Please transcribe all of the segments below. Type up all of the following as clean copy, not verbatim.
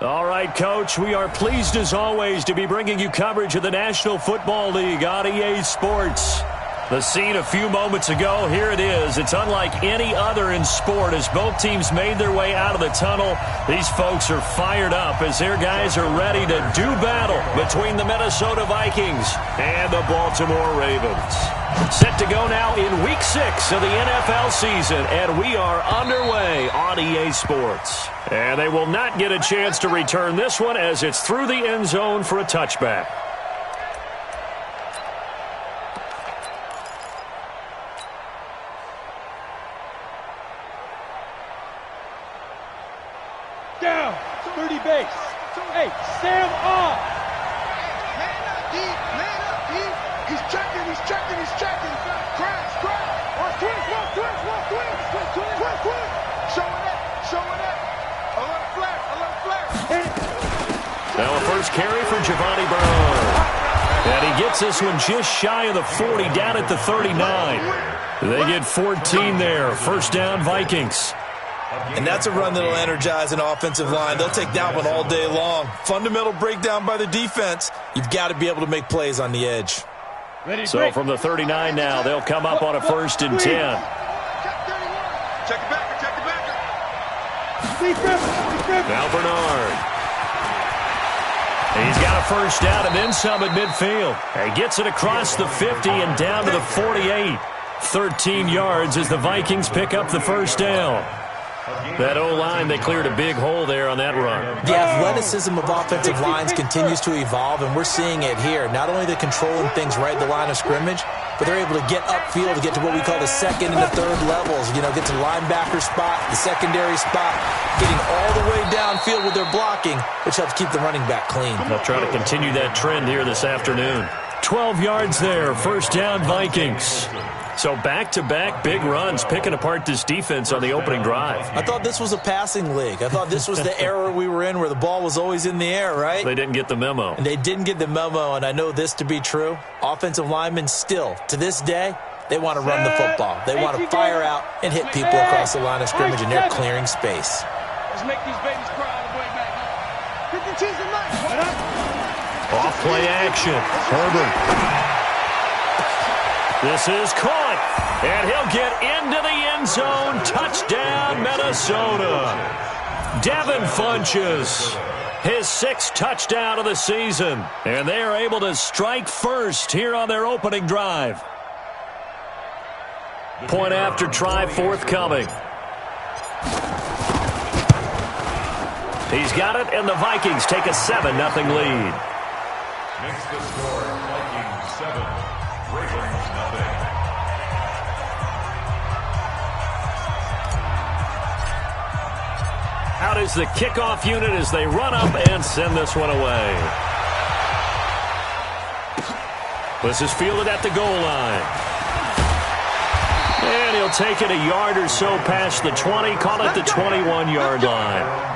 All right, Coach, we are pleased as always to be bringing you coverage of the National Football League on EA Sports. The scene a few moments ago, here it is. It's unlike any other in sport as both teams made their way out of the tunnel. These folks are fired up as their guys are ready to do battle between the Minnesota Vikings and the Baltimore Ravens. Set to go now in Week 6 of the NFL season, and we are underway on EA Sports. And they will not get a chance to return this one as it's through the end zone for a touchback. Down, 30 base. Hey, Sam off. Man up deep. He's checking. Crash. One twist. Showing up. A little flare. Now a first carry for Giovanni Brown. And he gets this one just shy of the 40, down at the 39. They get 14 there. First down, Vikings. And that's a run that'll energize an offensive line. They'll take that one all day long. Fundamental breakdown by the defense. You've got to be able to make plays on the edge. So from the 39 now, they'll come up on a 1st and 10. Check the backer. Now Bernard. He's got a first down and then some at midfield. He gets it across the 50 and down to the 48. 13 yards as the Vikings pick up the first down. That O-line, they cleared a big hole there on that run. The athleticism of offensive lines continues to evolve, and we're seeing it here. Not only they're controlling things right at the line of scrimmage, but they're able to get upfield to get to what we call the second and the third levels. You know, get to the linebacker spot, the secondary spot, getting all the way downfield with their blocking, which helps keep the running back clean. They'll try to continue that trend here this afternoon. 12 yards there, first down Vikings. So back-to-back big runs, picking apart this defense on the opening drive. I thought this was a passing league. I thought this was the era we were in where the ball was always in the air, right? They didn't get the memo. And they didn't get the memo, and I know this to be true. Offensive linemen still, to this day, they want to run the football. They want to fire out and hit people across the line of scrimmage, and they're clearing space. Let's make these babies cry all the way back. Pick and cheese and knife. Off-play action. Herbert. This is caught, and he'll get into the end zone. Touchdown, Minnesota. Devin Funchess, his 6th touchdown of the season, and they are able to strike first here on their opening drive. Point after try forthcoming. He's got it, and the Vikings take a 7-0 lead. Makes the score Vikings 7, Ravens nothing. Out is the kickoff unit as they run up and send this one away. This is fielded at the goal line. And he'll take it a yard or so past the 20, call it the 21-yard line.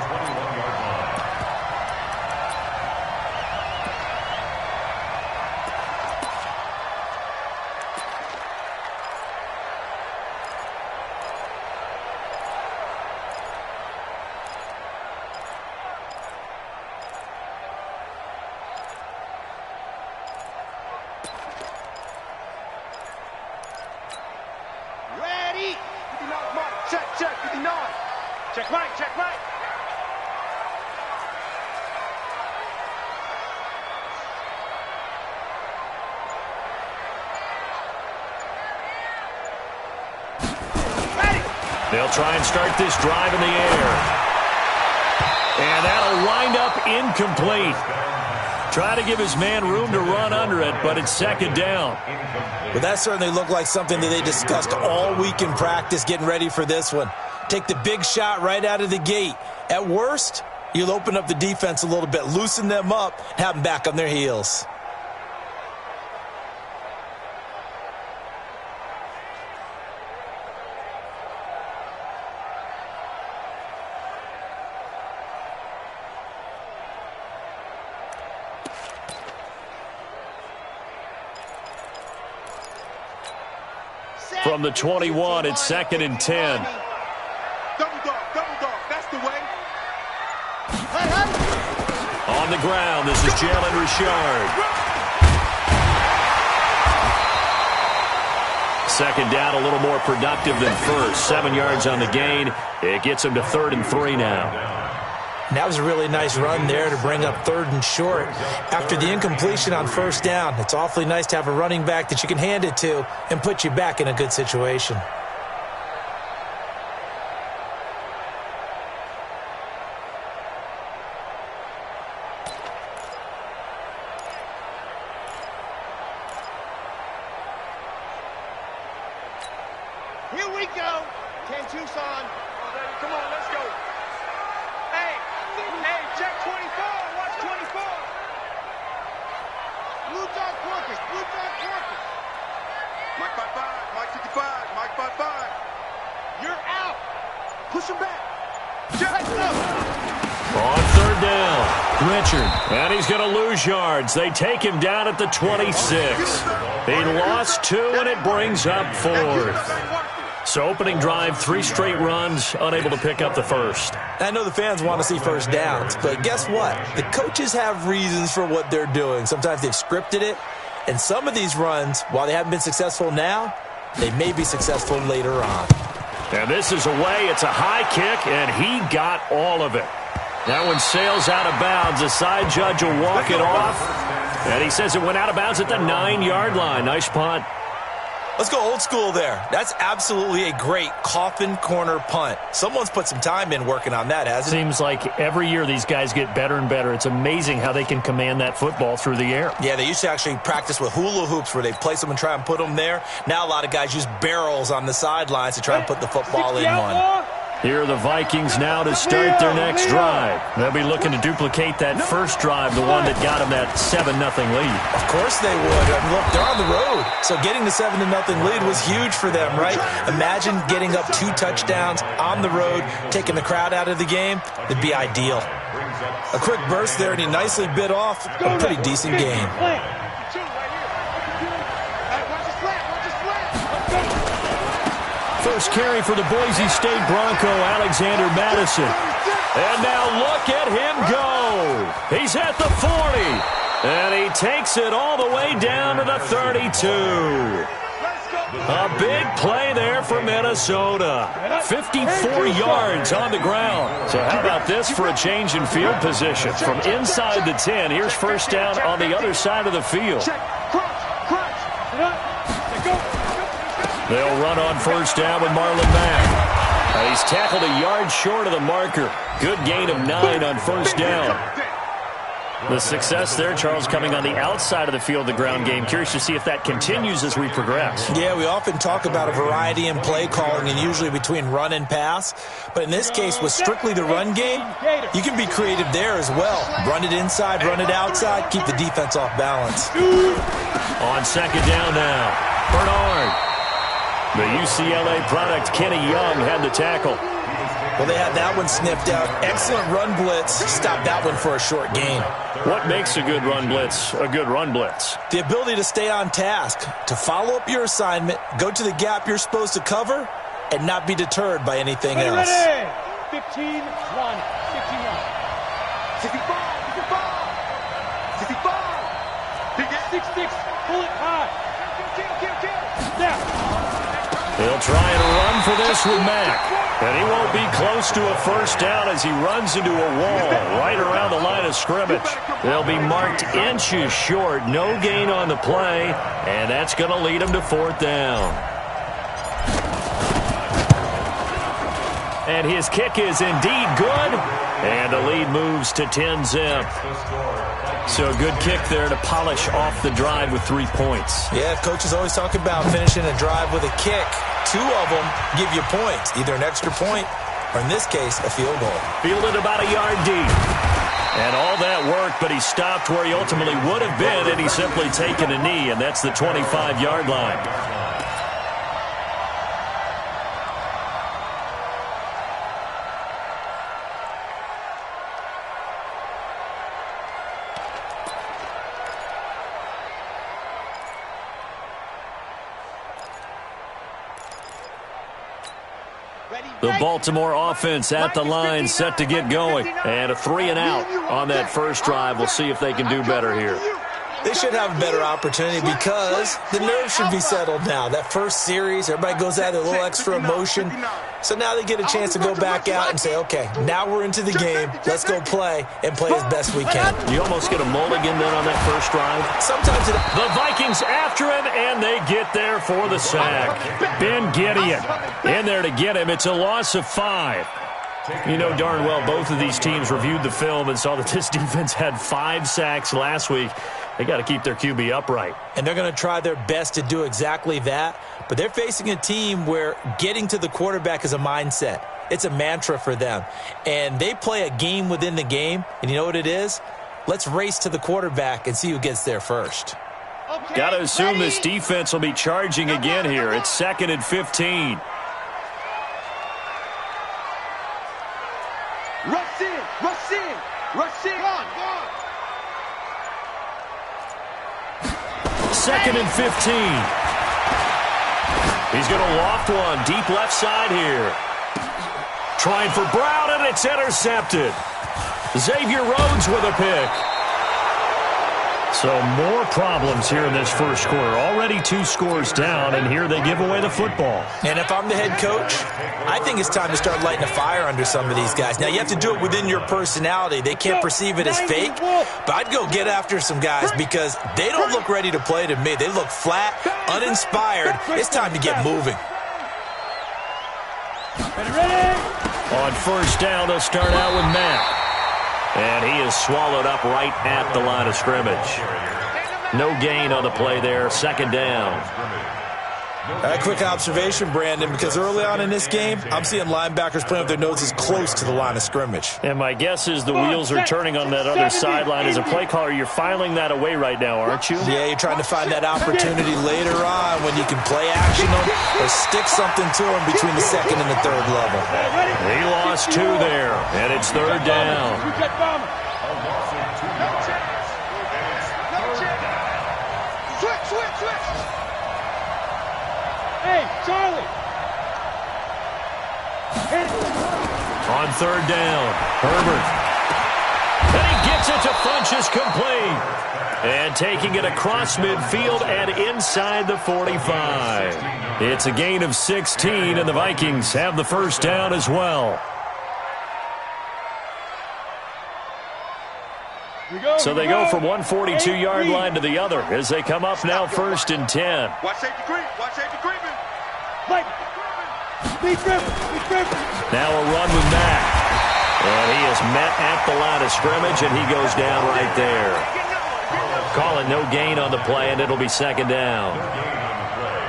Check, 59. Check right. Ready. They'll try and start this drive in the air. And that'll wind up incomplete. Try to give his man room to run under it, but it's 2nd down. But that certainly looked like something that they discussed all week in practice getting ready for this one. Take the big shot right out of the gate. At worst, you'll open up the defense a little bit, loosen them up, have them back on their heels. From the 21, it's 2nd and 10. Double dog. That's the way. Hey. on the ground. This is Jalen Richard. Second down, a little more productive than first. 7 yards on the gain. It gets him to 3rd and 3 now. And that was a really nice run there to bring up 3rd and short. After the incompletion on first down, it's awfully nice to have a running back that you can hand it to and put you back in a good situation. Here we go. 10 Tucson. Come on, let's go. Hey, check 24. Watch 24. Blue dog workers. Blue dog workers. Mike by 5. Mike 55. Mike by 5. You're out. Push him back. Let's go. On 3rd down, Richard. And he's going to lose yards. They take him down at the 26. He lost 2, and it brings up 4th. So opening drive, 3 straight runs, unable to pick up the first. I know the fans want to see first downs, but guess what? The coaches have reasons for what they're doing. Sometimes they've scripted it, and some of these runs, while they haven't been successful now, they may be successful later on. And this is away. It's a high kick, and he got all of it. That one sails out of bounds. The side judge will walk it off, and he says it went out of bounds at the 9-yard line. Nice punt. Let's go old school there. That's absolutely a great coffin corner punt. Someone's put some time in working on that, hasn't it? Seems like every year these guys get better and better. It's amazing how they can command that football through the air. Yeah, they used to actually practice with hula hoops where they place them and try and put them there. Now a lot of guys use barrels on the sidelines to try and put the football in one. Here are the Vikings now to start their next drive. They'll be looking to duplicate that first drive, the one that got them that 7-0 lead. Of course they would. I mean, look, they're on the road. So getting the 7-0 lead was huge for them, right? Imagine getting up 2 touchdowns on the road, taking the crowd out of the game. It'd be ideal. A quick burst there, and he nicely bit off a pretty decent game. First carry for the Boise State Bronco, Alexander Madison. And now look at him go. He's at the 40. And he takes it all the way down to the 32. A big play there for Minnesota. 54 yards on the ground. So how about this for a change in field position? From inside the 10, here's first down on the other side of the field. They'll run on first down with Marlon Mack. He's tackled a yard short of the marker. Good gain of 9 on first down. The success there, Charles, coming on the outside of the field, the ground game. Curious to see if that continues as we progress. Yeah, we often talk about a variety in play calling and usually between run and pass. But in this case, with strictly the run game, you can be creative there as well. Run it inside, run it outside, keep the defense off balance. On second down now, Bernard. The UCLA product, Kenny Young, had the tackle. Well, they had that one sniffed out. Excellent run blitz. Stopped that one for a short gain. What makes a good run blitz a good run blitz? The ability to stay on task, to follow up your assignment, go to the gap you're supposed to cover, and not be deterred by anything else. 15-1. 15-1. 65. 65. 6-6. Pull it high. Now. He'll try and run for this with Mack. And he won't be close to a first down as he runs into a wall right around the line of scrimmage. They'll be marked inches short. No gain on the play. And that's going to lead him to 4th down. And his kick is indeed good. And the lead moves to 10-zip. So a good kick there to polish off the drive with 3 points. Yeah, coaches always talk about finishing a drive with a kick. 2 of them give you points, either an extra point or, in this case, a field goal. Fielded about a yard deep. And all that worked, but he stopped where he ultimately would have been, and he's simply taken a knee, and that's the 25-yard line. The Baltimore offense at the line, set to get going. And a 3-and-out on that first drive. We'll see if they can do better here. They should have a better opportunity because the nerves should be settled now. That first series, everybody goes out with a little extra emotion. So now they get a chance to go back out and say, okay, now we're into the game. Let's go play and play as best we can. You almost get a mulligan then on that first drive. Sometimes the Vikings after him, and they get there for the sack. Ben Gideon in there to get him. It's a loss of 5. You know darn well both of these teams reviewed the film and saw that this defense had 5 sacks last week. They got to keep their QB upright. And they're going to try their best to do exactly that. But they're facing a team where getting to the quarterback is a mindset. It's a mantra for them. And they play a game within the game. And you know what it is? Let's race to the quarterback and see who gets there first. Okay, got to assume this defense will be charging again here. It's 2nd and 15. Rush in, rush in, rush in. Go on. 2nd and 15. He's going to loft one deep left side here. Trying for Brown, and it's intercepted. Xavier Rhodes with a pick. So more problems here in this first quarter. Already 2 scores down, and here they give away the football. And if I'm the head coach, I think it's time to start lighting a fire under some of these guys. Now, you have to do it within your personality. They can't perceive it as fake, but I'd go get after some guys because they don't look ready to play to me. They look flat, uninspired. It's time to get moving. On first down, they'll start out with Matt. And he is swallowed up right at the line of scrimmage. No gain on the play there. 2nd down. A quick observation, Brandon, because early on in this game, I'm seeing linebackers playing with their noses close to the line of scrimmage. And my guess is the wheels are turning on that other sideline. As a play caller, you're filing that away right now, aren't you? Yeah, you're trying to find that opportunity later on when you can play action them or stick something to them between the 2nd and the 3rd level. He lost 2 there, and it's 3rd down. Switch. Hey, Charlie. On 3rd down, Herbert. And he gets it to Funchess complete. And taking it across midfield and inside the 45. It's a gain of 16, and the Vikings have the first down as well. So they go from one 42-yard line to the other as they come up now 1st and 10. Watch safety creep. Watch safety creeping. Now a run with Mack. And he is met at the line of scrimmage, and he goes down right there. Call it no gain on the play, and it'll be 2nd down.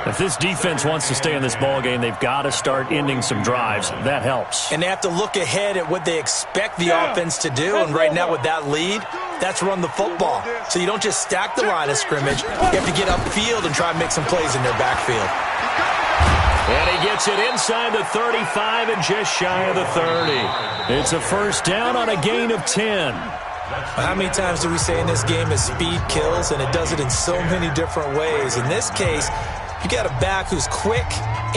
If this defense wants to stay in this ballgame, they've got to start ending some drives. That helps. And they have to look ahead at what they expect the offense to do. And right now with that lead, that's run the football. So you don't just stack the line of scrimmage. You have to get upfield and try and make some plays in their backfield. And he gets it inside the 35 and just shy of the 30. It's a first down on a gain of 10. How many times do we say in this game that speed kills, and it does it in so many different ways? In this case, you got a back who's quick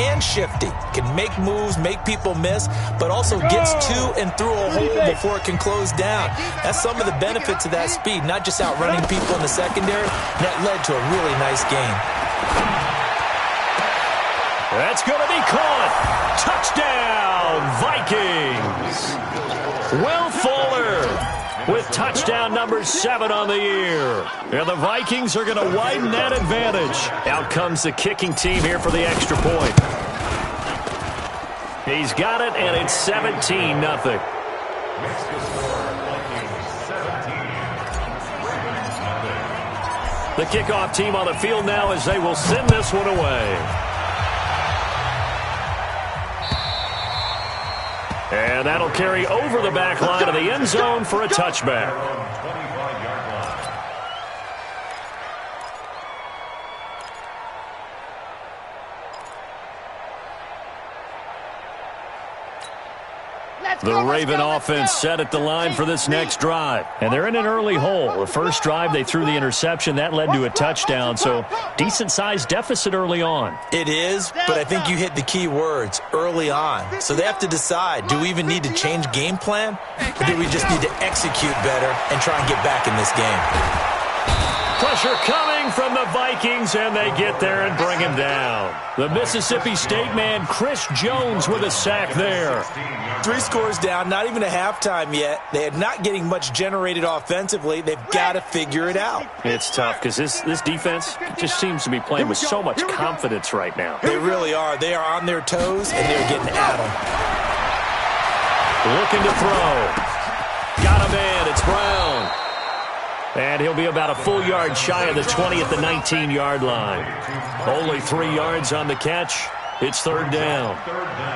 and shifty, can make moves, make people miss, but also gets to and through a hole before it can close down. That's some of the benefits of that speed, not just outrunning people in the secondary. That led to a really nice game. That's going to be caught. Touchdown, Vikings. Will Fuller with touchdown number 7 on the year. And the Vikings are going to widen that advantage. Out comes the kicking team here for the extra point. He's got it, and it's 17-0. The kickoff team on the field now as they will send this one away. And that'll carry over the back line of the end zone for a touchback. The Raven offense set at the line for this next drive. And they're in an early hole. The first drive, they threw the interception. That led to a touchdown, so decent-sized deficit early on. It is, but I think you hit the key words, early on. So they have to decide, do we even need to change game plan, or do we just need to execute better and try and get back in this game? Pressure coming from the Vikings, and they get there and bring him down. The Mississippi State man, Chris Jones, with a sack there. 3 scores down, not even a halftime yet. They are not getting much generated offensively. They've got to figure it out. It's tough because this defense just seems to be playing with so much confidence right now. They really are. They are on their toes, and they're getting at them. Looking to throw. Got a man. It's Brown. And he'll be about a full yard shy of the 20 at the 19-yard line. Only 3 yards on the catch. It's third down.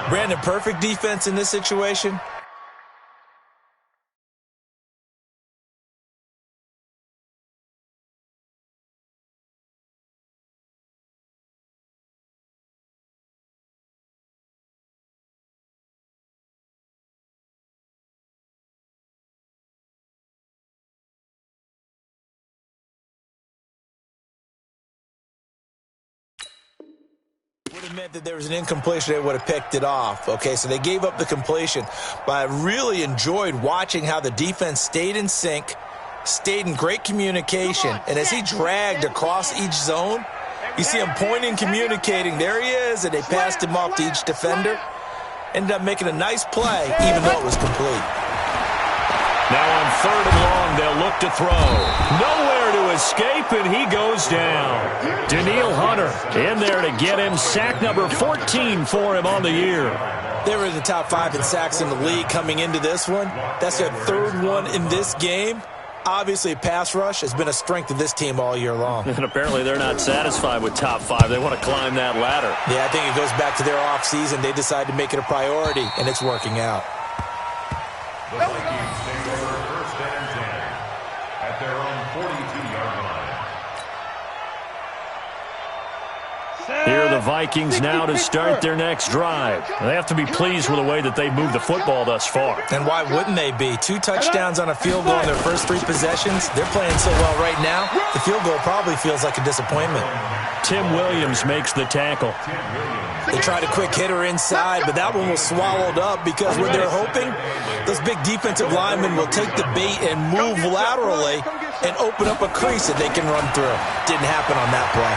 Brandon, perfect defense in this situation. Would have meant that there was an incompletion. They would have picked it off. Okay, so they gave up the completion. But I really enjoyed watching how the defense stayed in sync, stayed in great communication. And as he dragged across each zone, you see him pointing, communicating. There he is, and they passed him off to each defender. Ended up making a nice play, even though it was complete. Now on third and long, they'll look to throw. Nowhere to escape, and he goes down. Daniil Hunter in there to get him. Sack number 14 for him on the year. They were in the top 5 in sacks in the league coming into this one. That's their 3rd one in this game. Obviously, pass rush has been a strength of this team all year long. And apparently they're not satisfied with top 5. They want to climb that ladder. Yeah, I think it goes back to their offseason. They decided to make it a priority, and it's working out. The Vikings take over first and 10 at their own 42-yard line. Here are the Vikings now to start their next drive. They have to be pleased with the way that they've moved the football thus far. And why wouldn't they be? 2 touchdowns on a field goal in their first 3 possessions. They're playing so well right now, the field goal probably feels like a disappointment. Tim Williams makes the tackle. They tried a quick hitter inside, but that one was swallowed up because what they're hoping, those big defensive linemen will take the bait and move laterally and open up a crease that they can run through. Didn't happen on that play.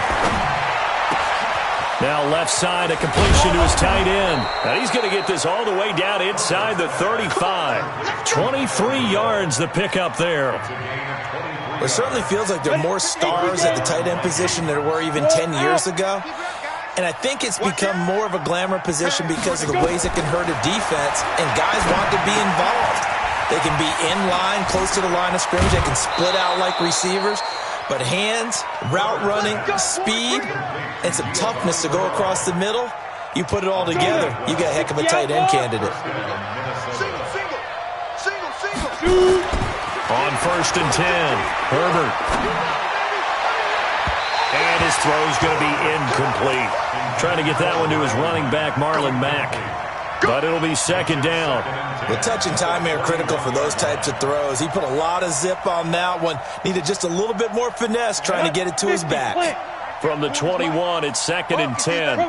Now left side, a completion to his tight end. And he's going to get this all the way down inside the 35. 23 yards the pickup there. It certainly feels like there are more stars at the tight end position than there were even 10 years ago. And I think it's become more of a glamour position because of the ways it can hurt a defense, and guys want to be involved. They can be in line, close to the line of scrimmage. They can split out like receivers. But hands, route running, speed, and some toughness to go across the middle, you put it all together, you got a heck of a tight end candidate. On first and 10, Herbert. And his throw's going to be incomplete. Trying to get that one to his running back, Marlon Mack. But it'll be second down. The touch and timing are critical for those types of throws. He put a lot of zip on that one. Needed just a little bit more finesse trying to get it to his back. From the 21, it's second and 10. To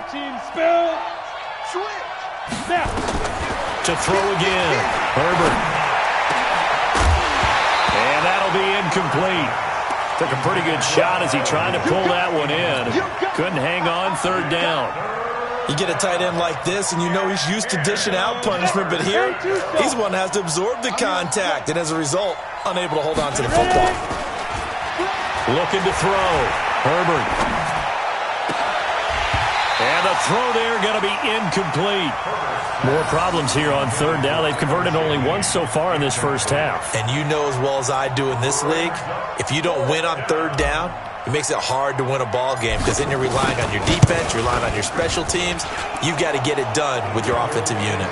throw again, Herbert. And that'll be incomplete. Took a pretty good shot as he tried to pull that one in. Couldn't hang on, third down. You get a tight end like this, and you know he's used to dishing out punishment, but here, he's the one that has to absorb the contact, and as a result, unable to hold on to the football. Looking to throw. Herbert. And the throw there going to be incomplete. More problems here on third down. They've converted only once so far in this first half. And you know as well as I do in this league, if you don't win on third down, it makes it hard to win a ball game because then you're relying on your defense, you're relying on your special teams. You've got to get it done with your offensive unit.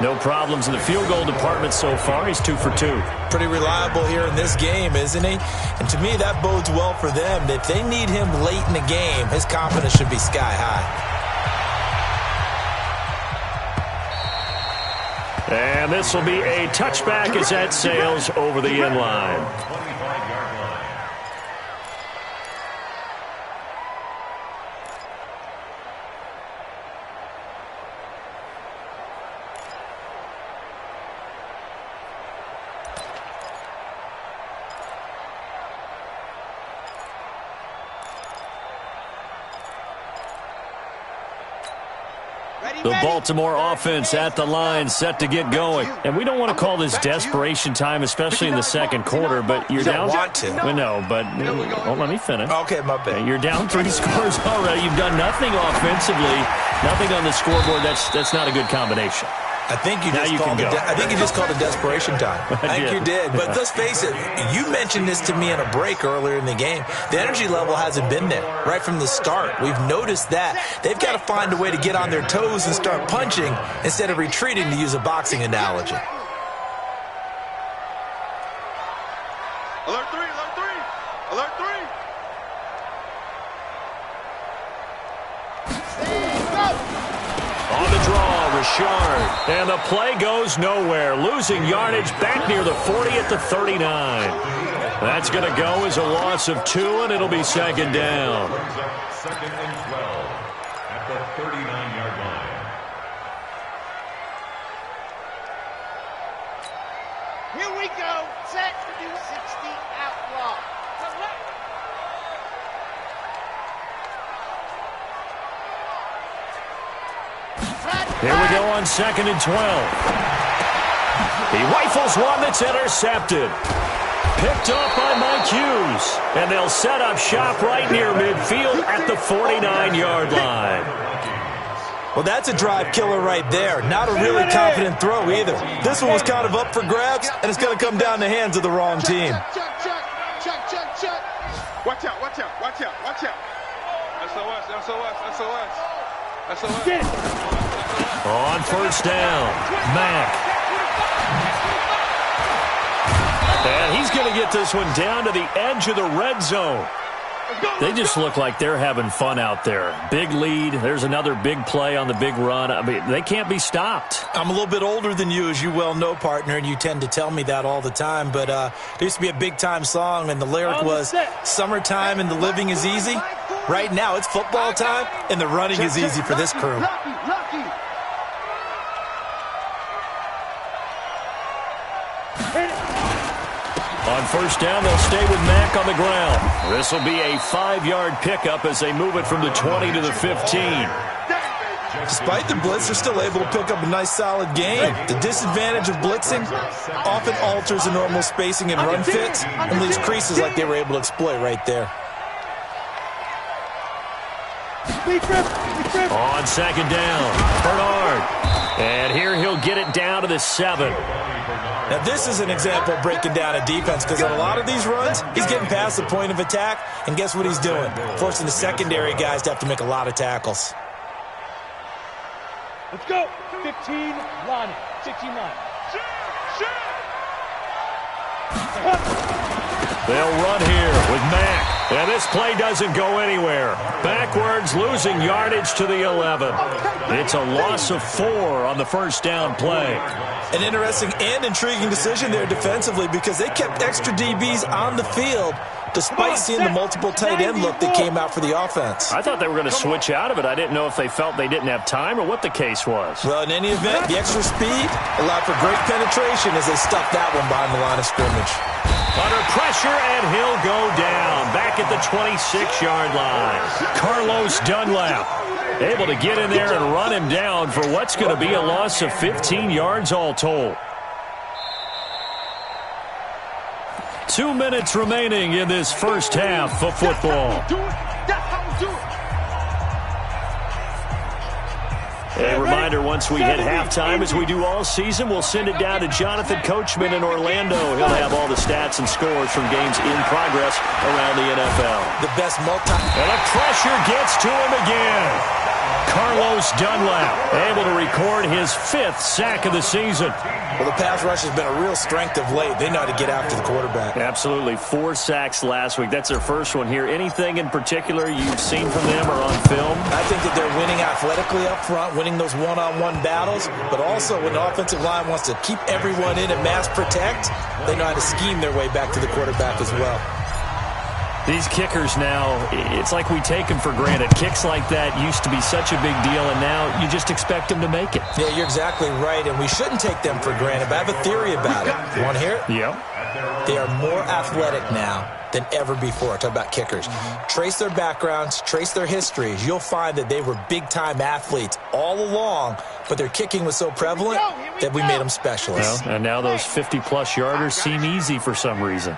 No problems in the field goal department so far. He's 2 for 2. Pretty reliable here in this game, isn't he? And to me, that bodes well for them. If they need him late in the game, his confidence should be sky high. And this will be a touchback as that sails over the end line. 25-yard line. The Baltimore offense at the line, set to get going. And we don't want to call this desperation time, especially in the second quarter, but you're down. You don't want to. Well, no, but don't let me finish. Okay, my bad. You're down 3 scores already. You've done nothing offensively, nothing on the scoreboard. That's not a good combination. I think you just called it desperation time. I think you did. But let's face it, you mentioned this to me in a break earlier in the game. The energy level hasn't been there right from the start. We've noticed that. They've got to find a way to get on their toes and start punching instead of retreating, to use a boxing analogy. Alert 3, alert 3, alert 3. On the draw, Richard. And the play goes nowhere. Losing yardage back near the 40 at the 39. That's going to go as a loss of 2, and it'll be second down. Second and 12 at the 39-yard line. Here we go. Set to do 60 outlaw. Here we go on second and 12. He rifles one that's intercepted. Picked off by Mike Hughes. And they'll set up shop right near midfield at the 49-yard line. Well, that's a drive killer right there. Not a really confident throw either. This one was kind of up for grabs, and it's going to come down the hands of the wrong team. Check. Watch out, watch out, watch out, watch out. SOS. On first down, Mack. And he's going to get this one down to the edge of the red zone. They just look like they're having fun out there. Big lead. There's another big play on the big run. I mean, they can't be stopped. I'm a little bit older than you, as you well know, partner, and you tend to tell me that all the time. But there used to be a big-time song, and the lyric was, "Summertime and the living is easy." Right now, it's football time, and the running is easy for this crew. Lucky. On first down, they'll stay with Mack on the ground. This will be a 5-yard pickup as they move it from the 20 to the 15. Despite the blitz, they're still able to pick up a nice, solid gain. The disadvantage of blitzing often alters the normal spacing and run fits and leaves creases like they were able to exploit right there. On second down, Bernard. And here he'll get it down to the 7. Now, this is an example of breaking down a defense, because on a lot of these runs, he's getting past the point of attack, and guess what he's doing? Forcing the secondary guys to have to make a lot of tackles. Let's go. 15 line. 16 line. They'll run here with Mack. And this play doesn't go anywhere. Backwards, losing yardage to the 11. It's a loss of 4 on the first down play. An interesting and intriguing decision there defensively, because they kept extra DBs on the field despite seeing the multiple tight end look that came out for the offense. I thought they were going to switch out of it. I didn't know if they felt they didn't have time or what the case was. Well, in any event, the extra speed allowed for great penetration as they stuffed that one behind the line of scrimmage. Under pressure, and he'll go down back at the 26-yard line. Carlos Dunlap able to get in there and run him down for what's going to be a loss of 15 yards all told. 2 minutes remaining in this first half of football. A reminder, once we hit halftime, as we do all season, we'll send it down to Jonathan Coachman in Orlando. He'll have all the stats and scores from games in progress around the NFL. The best And the pressure gets to him again. Carlos Dunlap able to record his 5th sack of the season. Well, the pass rush has been a real strength of late. They know how to get after the quarterback. Absolutely. 4 sacks last week. That's their first one here. Anything in particular you've seen from them or on film? I think that they're winning athletically up front, winning those one-on-one battles, but also when the offensive line wants to keep everyone in and mass protect, they know how to scheme their way back to the quarterback as well. These kickers now, it's like we take them for granted. Kicks like that used to be such a big deal, and now you just expect them to make it. Yeah, you're exactly right, and we shouldn't take them for granted, but I have a theory about it. You want to hear it? Yeah. They are more athletic now than ever before. Talk about kickers. Trace their backgrounds, trace their histories. You'll find that they were big-time athletes all along, but their kicking was so prevalent that we made them specialists. Well, and now those 50-plus yarders seem easy for some reason.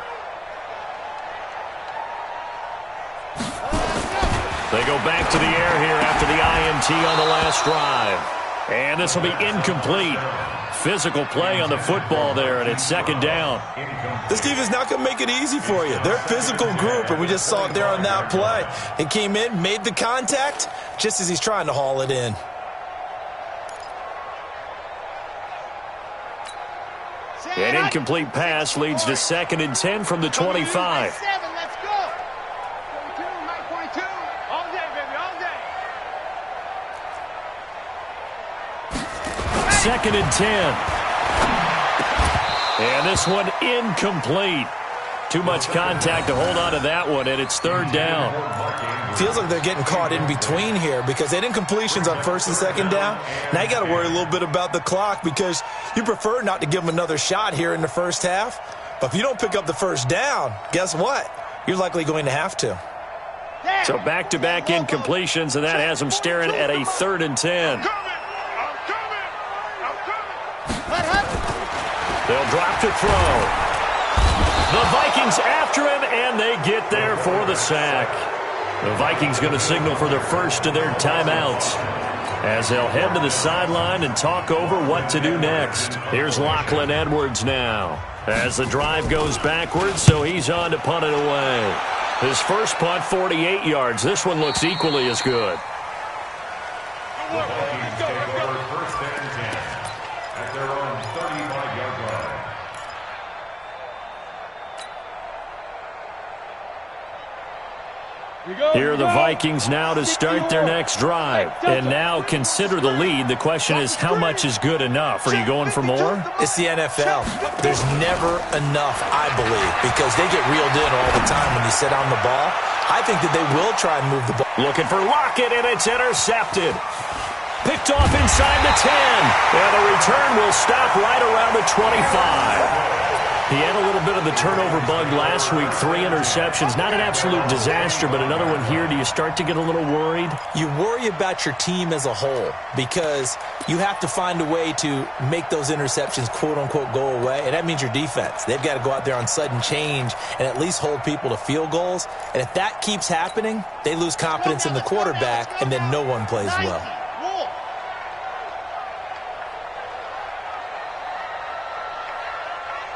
They go back to the air here after the INT on the last drive. And this will be incomplete. Physical play on the football there, and it's 2nd down. This defense not going to make it easy for you. They're a physical group, and we just saw it there on that play. He came in, made the contact, just as he's trying to haul it in. An incomplete pass leads to 2nd and 10 from the 25. Second and 10. And this one incomplete. Too much contact to hold on to that one, and it's 3rd down. Feels like they're getting caught in between here because they had incompletions on 1st and 2nd down. Now you got to worry a little bit about the clock because you prefer not to give them another shot here in the first half. But if you don't pick up the 1st down, guess what? You're likely going to have to. So back-to-back incompletions, and that has them staring at a 3rd and 10. They'll drop to throw. The Vikings after him, and they get there for the sack. The Vikings going to signal for the first of their timeouts as they'll head to the sideline and talk over what to do next. Here's Lachlan Edwards now as the drive goes backwards, so he's on to punt it away. His first punt, 48 yards. This one looks equally as good. The Vikings take over 1st and 10 at their own 35-yard line. Here are the Vikings now to start their next drive. And now consider the lead. The question is, how much is good enough? Are you going for more? It's the NFL. There's never enough, I believe, because they get reeled in all the time when you sit on the ball. I think that they will try and move the ball. Looking for Lockett, and it's intercepted. Picked off inside the 10. And the return will stop right around the 25. He had a little bit of the turnover bug last week, 3 interceptions. Not an absolute disaster, but another one here. Do you start to get a little worried? You worry about your team as a whole because you have to find a way to make those interceptions, quote-unquote, go away, and that means your defense. They've got to go out there on sudden change and at least hold people to field goals. And if that keeps happening, they lose confidence in the quarterback, and then no one plays well.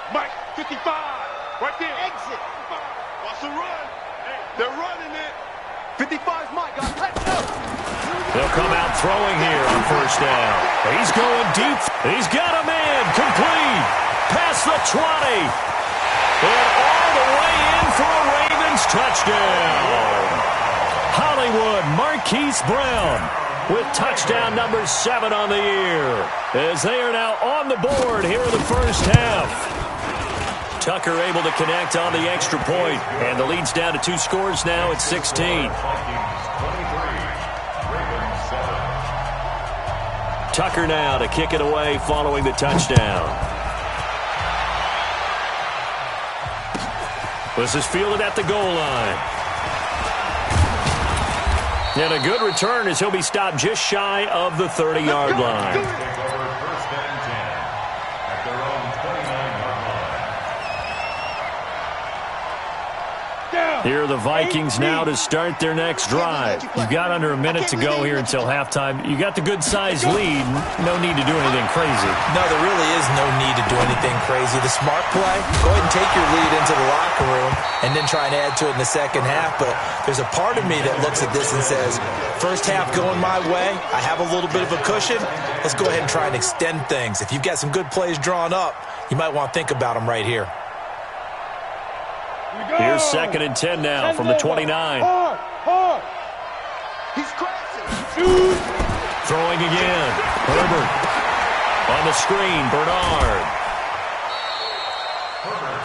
Mike, 55, right there. Exit. Watch the run. They're running it. 55's Mike. They'll come out throwing here on 1st down. He's going deep. He's got a man. Complete. Past the 20. And all the way in for a Ravens touchdown. Hollywood Marquise Brown with touchdown number 7 on the year. As they are now on the board here in the first half. Tucker able to connect on the extra point, and the lead's down to 2 scores now at 16. Tucker now to kick it away following the touchdown. This is fielded at the goal line. And a good return as he'll be stopped just shy of the 30-yard line. Here are the Vikings now to start their next drive. You've got under a minute to go here until halftime. You got the good-sized lead. No need to do anything crazy. No, there really is no need to do anything crazy. The smart play, go ahead and take your lead into the locker room and then try and add to it in the second half. But there's a part of me that looks at this and says, first half going my way, I have a little bit of a cushion. Let's go ahead and try and extend things. If you've got some good plays drawn up, you might want to think about them right here. Here's 2nd and 10 now from the 29. He's crashing. Throwing again. Herbert. On the screen, Bernard.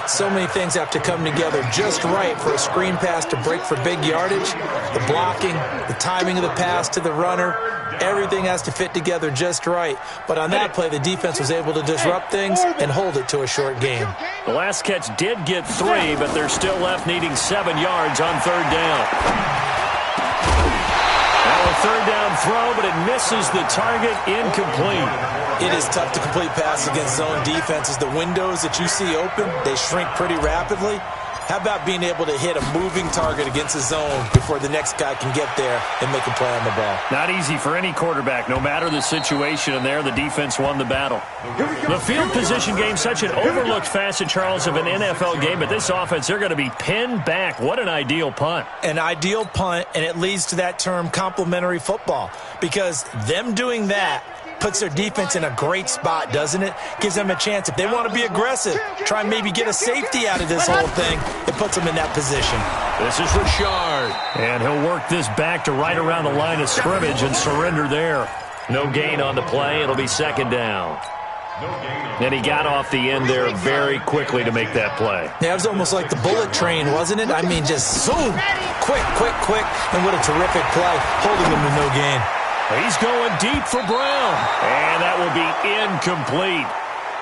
So many things have to come together just right for a screen pass to break for big yardage. The blocking, the timing of the pass to the runner, everything has to fit together just right. But on that play, the defense was able to disrupt things and hold it to a short game. The last catch did get 3, but they're still left needing 7 yards on 3rd down. Now a 3rd down throw, but it misses the target, incomplete. It is tough to complete passes against zone defenses. The windows that you see open, they shrink pretty rapidly. How about being able to hit a moving target against a zone before the next guy can get there and make a play on the ball? Not easy for any quarterback, no matter the situation, and there the defense won the battle. The field position game, such an overlooked facet, Charles, of an NFL game, but this offense, they're going to be pinned back. What an ideal punt. An ideal punt, and it leads to that term complementary football, because them doing that puts their defense in a great spot, doesn't it? Gives them a chance. If they want to be aggressive, try and maybe get a safety out of this whole thing, it puts them in that position. This is Richard, and he'll work this back to right around the line of scrimmage and surrender there. No gain on the play. It'll be 2nd down. And he got off the end there very quickly to make that play. Yeah, it was almost like the bullet train, wasn't it? I mean, just zoom, quick, and what a terrific play, holding him to no gain. He's going deep for Brown, and that will be incomplete.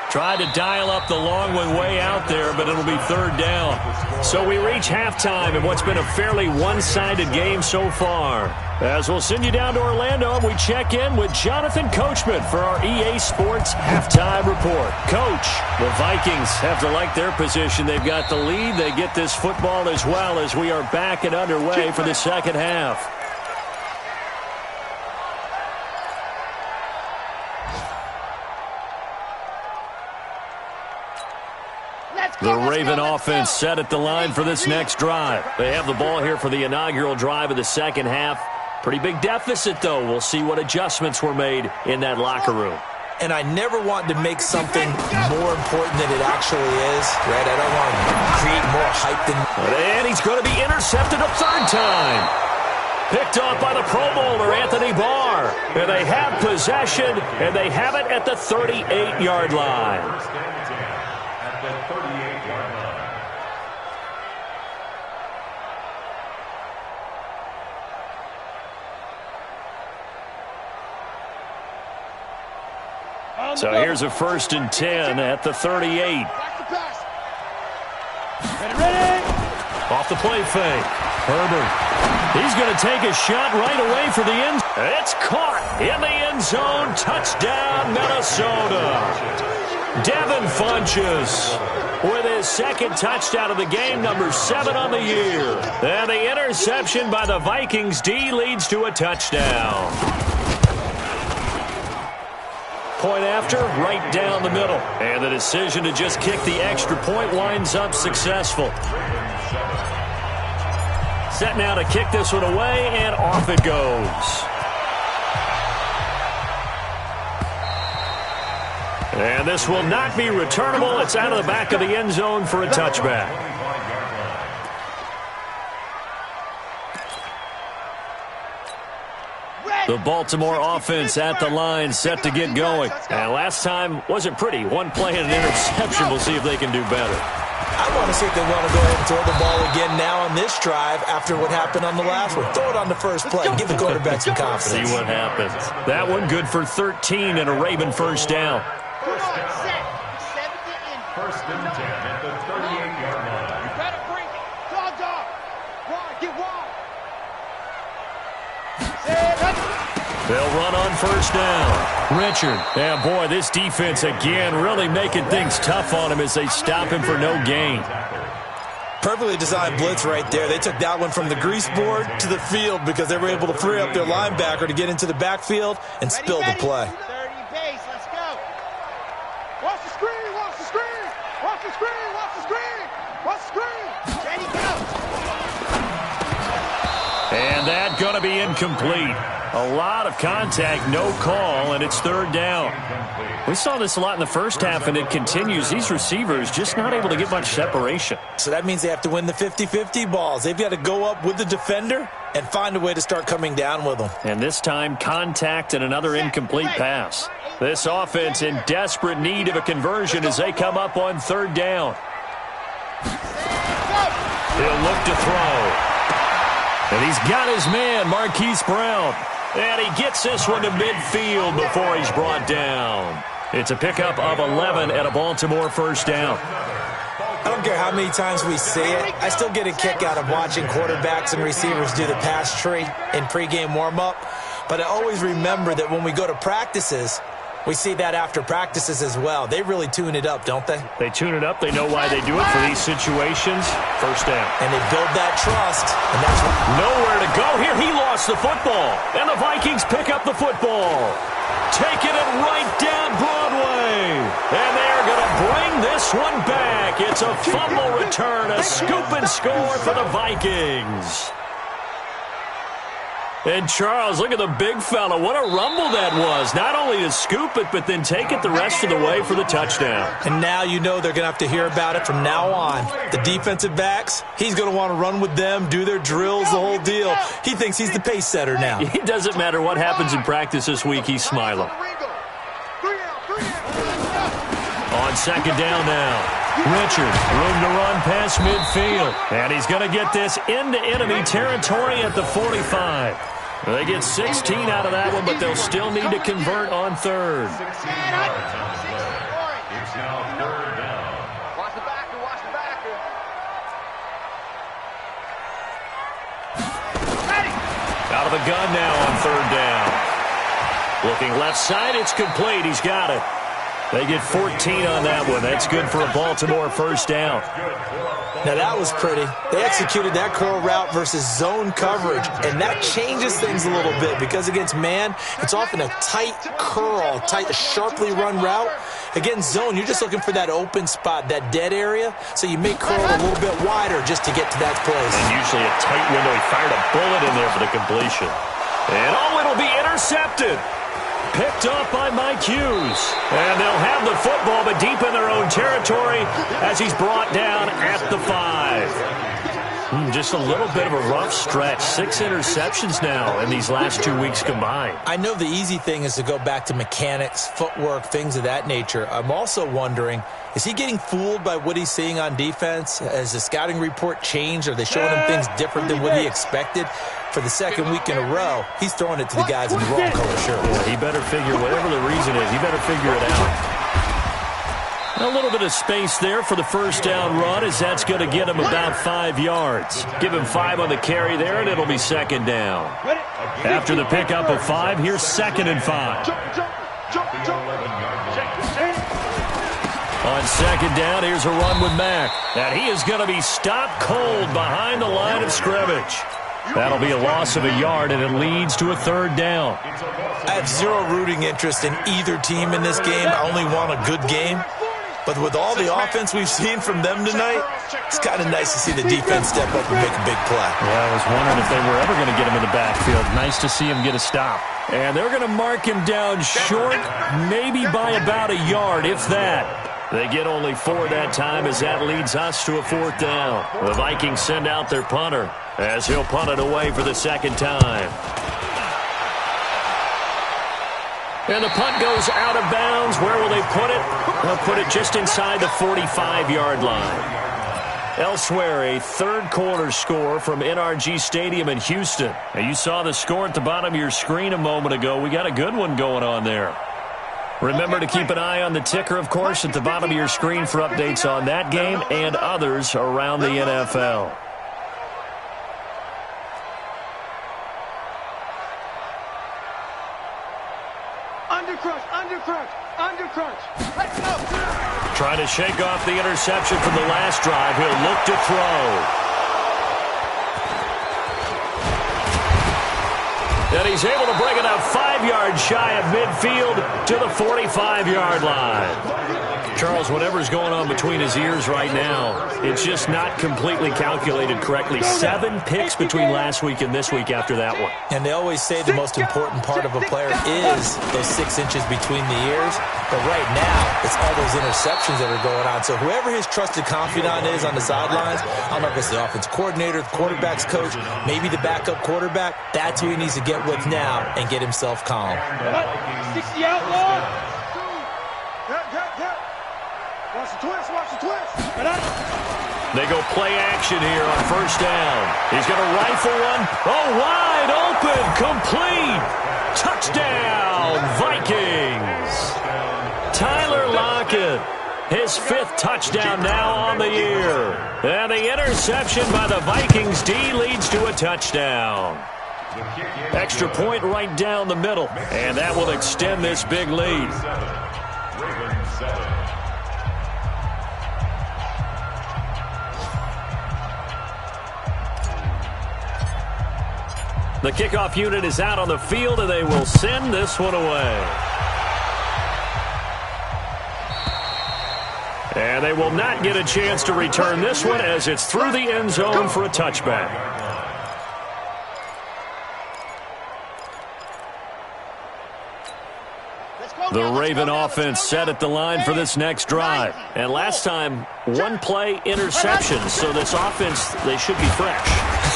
Tried to dial up the long one way out there, but it'll be 3rd down. So we reach halftime in what's been a fairly one-sided game so far. As we'll send you down to Orlando, we check in with Jonathan Coachman for our EA Sports Halftime Report. Coach, the Vikings have to like their position. They've got the lead. They get this football as well as we are back and underway for the second half. The Raven offense set at the line for this next drive. They have the ball here for the inaugural drive of the second half. Pretty big deficit, though. We'll see what adjustments were made in that locker room. And I never want to make something more important than it actually is, right? I don't want to create more hype than... And he's going to be intercepted a 3rd time. Picked off by the Pro Bowler, Anthony Barr. And they have possession, and they have it at the 38-yard line. So here's a 1st and 10 at the 38. Off the play fake. Herbert. He's going to take a shot right away for the end. It's caught in the end zone. Touchdown, Minnesota. Devin Funchess with his 2nd touchdown of the game, number 7 on the year. And the interception by the Vikings D leads to a touchdown. Point after, right down the middle. And the decision to just kick the extra point winds up successful. Set now to kick this one away, and off it goes. And this will not be returnable. It's out of the back of the end zone for a touchback. The Baltimore offense at the line, set to get going. And last time wasn't pretty. One play and an interception. We'll see if they can do better. I want to see if they want to go ahead and throw the ball again now on this drive after what happened on the last one. Throw it on the first play. Give the quarterback some confidence. See what happens. That one good for 13 and a Raven 1st down. First and 10 at the 38-yard line. You better bring it. Dog. Wide, get wide. They'll run on 1st down. Richard. Yeah, boy, this defense again really making things tough on him as they stop him for no gain. Perfectly designed blitz right there. They took that one from the grease board to the field because they were able to free up their linebacker to get into the backfield and spill the play. 30 pace, let's go. Watch the screen, watch the screen, watch the screen, watch the screen, watch the screen. Ready, go. And that's going to be incomplete. A lot of contact, no call, and it's third down. We saw this a lot in the first half, and it continues. These receivers just not able to get much separation. So that means they have to win the 50-50 balls. They've got to go up with the defender and find a way to start coming down with them. And this time, contact and another incomplete pass. This offense in desperate need of a conversion as they come up on third down. He'll look to throw. And he's got his man, Marquise Brown. And he gets this one to midfield before he's brought down. It's a pickup of 11 and a Baltimore first down. I don't care how many times we see it. I still get a kick out of watching quarterbacks and receivers do the pass tree in pregame warm-up. But I always remember that when we go to practices, we see that after practices as well. They really tune it up, don't they? They tune it up. They know why they do it for these situations. First down. And they build that trust. And that's nowhere to go here. He lost the football. And the Vikings pick up the football. Taking it right down Broadway. And they're going to bring this one back. It's a fumble return, a scoop and score for the Vikings. And Charles, look at the big fella. What a rumble that was. Not only to scoop it, but then take it the rest of the way for the touchdown. And now you know they're going to have to hear about it from now on. The defensive backs, he's going to want to run with them, do their drills, the whole deal. He thinks he's the pace setter now. It doesn't matter what happens in practice this week, he's smiling. On second down now. Richard, room to run past midfield. And he's going to get this into enemy territory at the 45. They get 16 out of that one, but they'll still need to convert on third. It's now third down. Watch the backer, watch the backer. Ready. Out of the gun now on third down. Looking left side, it's complete. He's got it. They get 14 on that one. That's good for a Baltimore first down. Now, that was pretty. They executed that curl route versus zone coverage, and that changes things a little bit because against man, it's often a tight curl, sharply run route. Against zone, you're just looking for that open spot, that dead area, so you make curl a little bit wider just to get to that place. And usually a tight window. He fired a bullet in there for the completion. And, it'll be intercepted. Picked off by Mike Hughes. And they'll have the football, but deep in their own territory as he's brought down at the 5. Just a little bit of a rough stretch. 6 interceptions now in these last 2 weeks combined. I know the easy thing is to go back to mechanics, footwork, things of that nature. I'm also wondering, is he getting fooled by what he's seeing on defense? Has the scouting report changed? Are they showing him things different than what he expected? For the second week in a row, he's throwing it to the guys in the wrong color shirt. Yeah, he better figure, whatever the reason is, he better figure it out. A little bit of space there for the first down run as that's going to get him about 5 yards. Give him 5 on the carry there, and it'll be second down. After the pickup of 5, here's second and 5. On second down, here's a run with Mack. And he is going to be stopped cold behind the line of scrimmage. That'll be a loss of a yard, and it leads to a third down. I have zero rooting interest in either team in this game. I only want a good game. But with all the offense we've seen from them tonight, it's kind of nice to see the defense step up and make a big play. Yeah, I was wondering if they were ever going to get him in the backfield. Nice to see him get a stop. And they're going to mark him down short, maybe by about a yard, if that. They get only 4 that time as that leads us to a fourth down. The Vikings send out their punter as he'll punt it away for the second time. And the punt goes out of bounds. Where will they put it? They'll put it just inside the 45-yard line. Elsewhere, a third-quarter score from NRG Stadium in Houston. Now, you saw the score at the bottom of your screen a moment ago. We got a good one going on there. Remember to keep an eye on the ticker, of course, at the bottom of your screen for updates on that game and others around the NFL. Undercrush, undercrush. Under crunch. Let's go. Trying to shake off the interception from the last drive. He'll look to throw. And he's able to bring it up 5 yards shy of midfield to the 45-yard line. Charles, whatever's going on between his ears right now, it's just not completely calculated correctly. 7 picks between last week and this week after that one. And they always say the most important part of a player is those 6 inches between the ears. But right now, it's all those interceptions that are going on. So whoever his trusted confidant is on the sidelines, I don't know if it's the offense coordinator, the quarterback's coach, maybe the backup quarterback, that's who he needs to get with now and get himself calm. 60 out long. Watch the twist, watch the twist. They go play action here on first down. He's going to rifle one. Oh, wide open, complete. Touchdown, Vikings. Tyler Lockett, his 5th touchdown now on the year. And the interception by the Vikings D leads to a touchdown. Extra point right down the middle. And that will extend this big lead. The kickoff unit is out on the field, and they will send this one away. And they will not get a chance to return this one as it's through the end zone for a touchback. The Raven offense set at the line for this next drive. And last time, 1-play interception. So this offense, they should be fresh.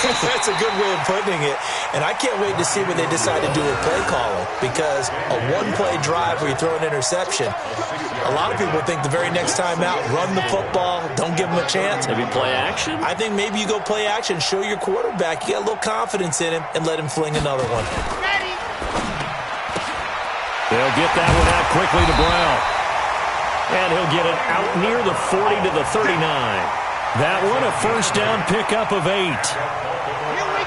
That's a good way of putting it. And I can't wait to see what they decide to do with play calling. Because a 1-play drive where you throw an interception, a lot of people think the very next time out, run the football, don't give them a chance. Maybe play action? I think maybe you go play action, show your quarterback, you get a little confidence in him, and let him fling another one. They'll get that one out quickly to Brown. And he'll get it out near the 40 to the 39. That one a first down pickup of 8.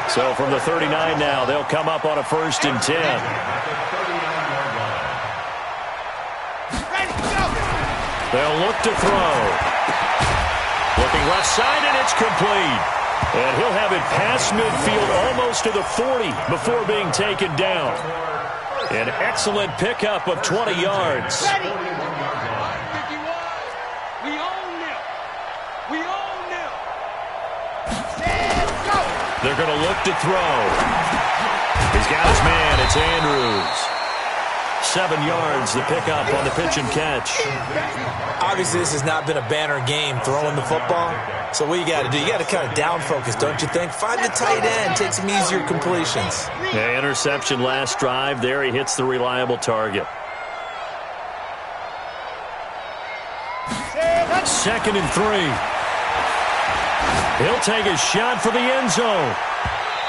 So from the 39 now, they'll come up on a 1st and 10. They'll look to throw. Looking left side, and it's complete. And he'll have it past midfield almost to the 40 before being taken down. An excellent pickup of 20 yards. We own them. We own them. They're going to look to throw. He's got his man. It's Andrews. 7 yards, the pickup on the pitch and catch. Obviously, this has not been a banner game throwing the football. So what you got to do, you got to kind of down focus, don't you think? Find the tight end, take some easier completions. Yeah, interception last drive. There he hits the reliable target. 2nd and 3. He'll take a shot for the end zone.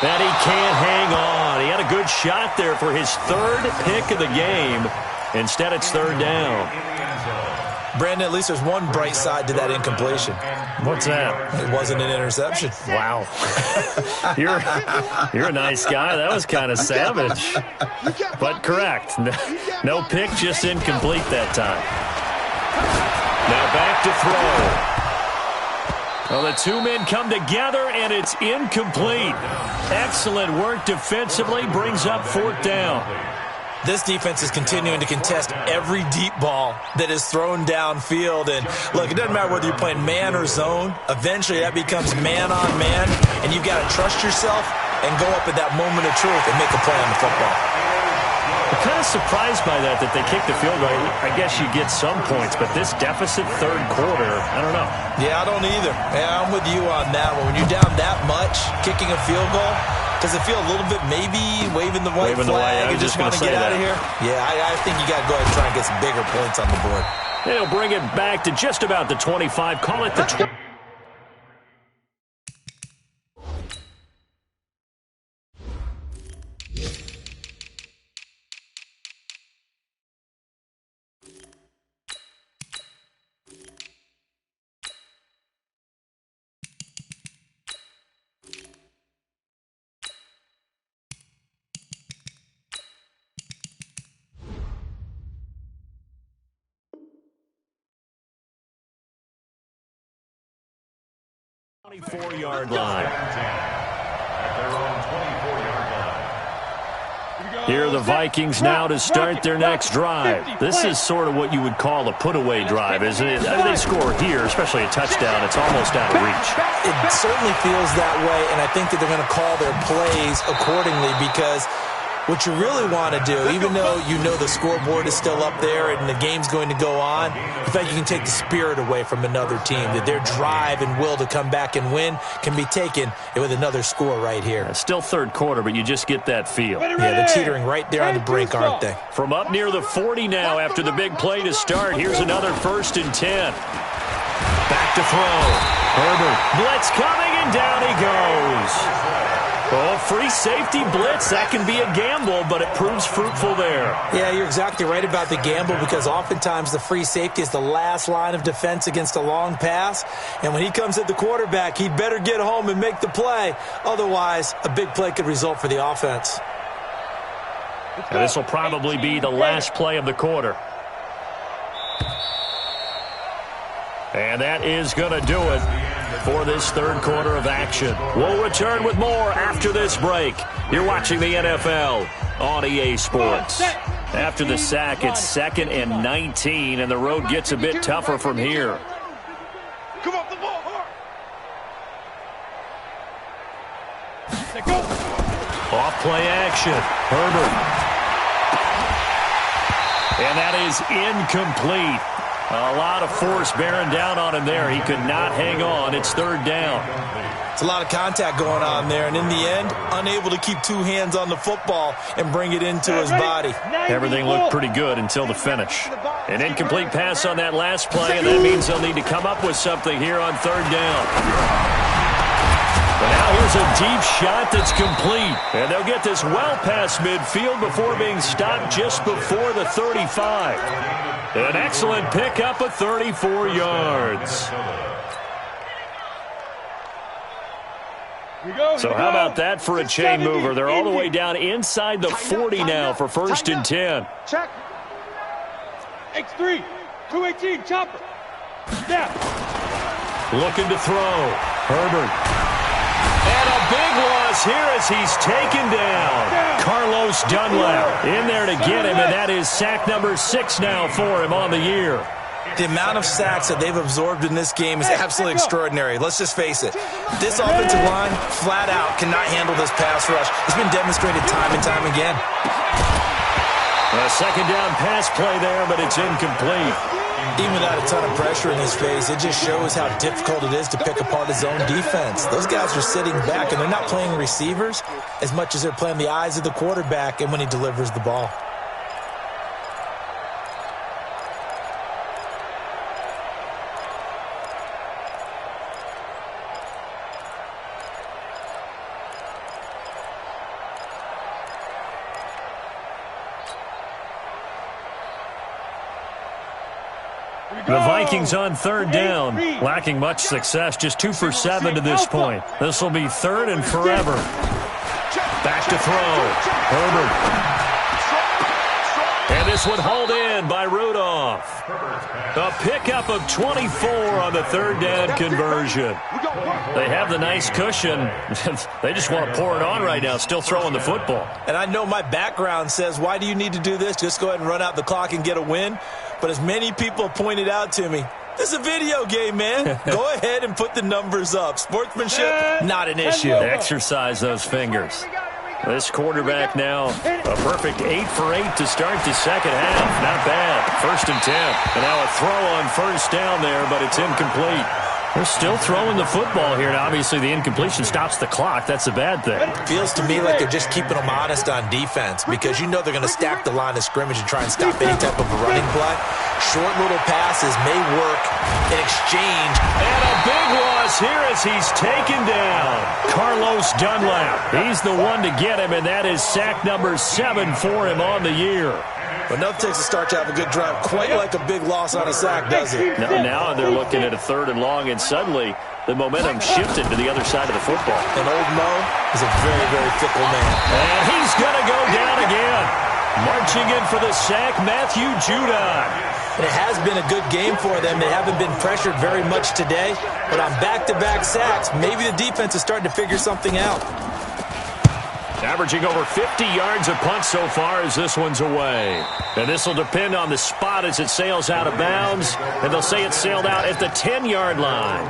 And he can't hang on. He had a good shot there for his 3rd pick of the game. Instead, it's 3rd down. Brandon, at least there's one bright side to that incompletion. What's that? It wasn't an interception. Wow. You're a nice guy. That was kind of savage. But correct. No pick, just incomplete that time. Now back to throw. Well, the 2 men come together, and it's incomplete. Excellent work defensively, brings up 4th down. This defense is continuing to contest every deep ball that is thrown downfield. And, look, it doesn't matter whether you're playing man or zone. Eventually, that becomes man-on-man, and you've got to trust yourself and go up at that moment of truth and make a play on the football. I'm kind of surprised by that they kicked the field goal. I guess you get some points, but this deficit 3rd quarter, I don't know. Yeah, I don't either. Yeah, I'm with you on that one. When you're down that much, kicking a field goal, does it feel a little bit maybe waving the white flag and just want to get out of here? Yeah, I think you got to go ahead and try and get some bigger points on the board. They'll bring it back to just about the 25. Call it the 20. 24-yard line. At their own 24-yard line. Here are the Vikings now to start their next drive. This is sort of what you would call a put-away drive, isn't it? They score here, especially a touchdown. It's almost out of reach. It certainly feels that way, and I think that they're going to call their plays accordingly because what you really want to do, even though you know the scoreboard is still up there and the game's going to go on, in fact, you can take the spirit away from another team, that their drive and will to come back and win can be taken with another score right here. It's still third quarter, but you just get that feel. Yeah, they're teetering right there on the brink, aren't they? From up near the 40 now after the big play to start, here's another 1st and 10. Back to throw. Herbert. Blitz coming, and down he goes. Oh, free safety blitz. That can be a gamble, but it proves fruitful there. Yeah, you're exactly right about the gamble because oftentimes the free safety is the last line of defense against a long pass. And when he comes at the quarterback, he'd better get home and make the play. Otherwise, a big play could result for the offense. And this will probably be the last play of the quarter. And that is going to do it for this third quarter of action. We'll return with more after this break. You're watching the NFL on EA Sports. After the sack, it's 2nd and 19, and the road gets a bit tougher from here. Come off the ball, Off play action. Herbert. And that is incomplete. A lot of force bearing down on him there. He could not hang on. It's 3rd down. It's a lot of contact going on there, and in the end, unable to keep 2 hands on the football and bring it into his body. Everything looked pretty good until the finish. An incomplete pass on that last play, and that means they'll need to come up with something here on 3rd down. But now here's a deep shot that's complete. And they'll get this well past midfield before being stopped just before the 35. An excellent pickup of 34 yards. So how about that for a chain mover? They're all the way down inside the 40 now for 1st and 10. Check. X3, 218, chopper. Snap. Looking to throw. Herbert. And a big loss here as he's taken down. Carlos Dunlap in there to get him, and that is sack number 6 now for him on the year. The amount of sacks that they've absorbed in this game is absolutely extraordinary. Let's just face it. This offensive line, flat out, cannot handle this pass rush. It's been demonstrated time and time again. A 2nd down pass play there, but it's incomplete. Even without a ton of pressure in his face, it just shows how difficult it is to pick apart his own defense. Those guys are sitting back, and they're not playing receivers as much as they're playing the eyes of the quarterback and when he delivers the ball. The Vikings on 3rd down, lacking much success, just 2 for 7 to this point. This will be 3rd and forever. Back to throw. Herbert. And this one hauled in by Rudolph. A pickup of 24 on the 3rd down conversion. They have the nice cushion. They just want to pour it on right now, still throwing the football. And I know my background says, why do you need to do this? Just go ahead and run out the clock and get a win. But as many people pointed out to me, this is a video game, man. Go ahead and put the numbers up. Sportsmanship, not an issue. Exercise those fingers. This quarterback now, a perfect 8 for 8 to start the second half. Not bad. 1st and 10. And now a throw on 1st down there, but it's incomplete. They're still throwing the football here. Now, obviously, the incompletion stops the clock. That's a bad thing. Feels to me like they're just keeping them honest on defense because you know they're going to stack the line of scrimmage and try and stop any type of a running play. Short little passes may work in exchange. And a big loss here as he's taken down. Carlos Dunlap. He's the one to get him, and that is sack number 7 for him on the year. But enough takes a start to have a good drive, quite like a big loss on a sack, does it? Now they're looking at a 3rd and long, and suddenly the momentum shifted to the other side of the football. And old Mo is a very, very fickle man. And he's going to go down again. Marching in for the sack, Matthew Judon. It has been a good game for them. They haven't been pressured very much today, but on back-to-back sacks, maybe the defense is starting to figure something out. Averaging over 50 yards a punt so far as this one's away. And this will depend on the spot as it sails out of bounds. And they'll say it sailed out at the 10-yard line.